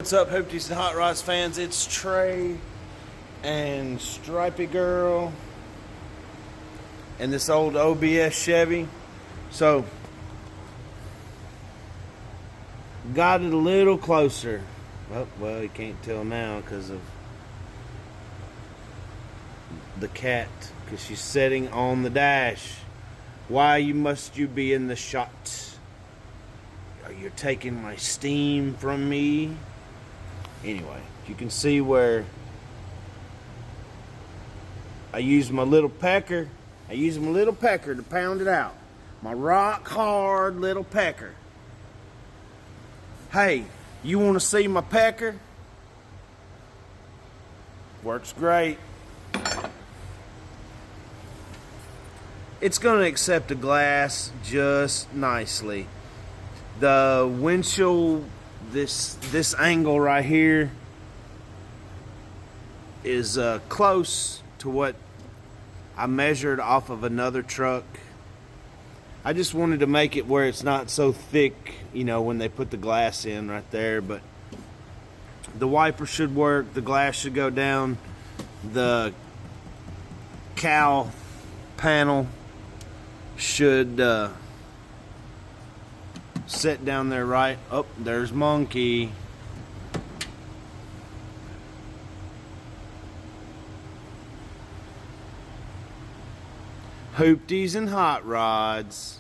What's up, Hoopties and Hot Rods fans? It's Trey and Stripey Girl and this old OBS Chevy. So, got it a little closer. Well, you can't tell now because of the cat, because she's sitting on the dash. Why must you be in the shot? Are you taking my steam from me? Anyway, you can see where I use my little pecker. I use my little pecker to pound it out. My rock hard little pecker. Hey, you want to see my pecker? Works great. It's going to accept a glass just nicely. The windshield, this angle right here is close to what I measured off of another truck. I just wanted to make it where it's not so thick, you know, when they put the glass in right there. But the wiper should work. The glass should go down. The cowl panel should sit down there right. Oh, there's Monkey. Hoopties and Hot Rods.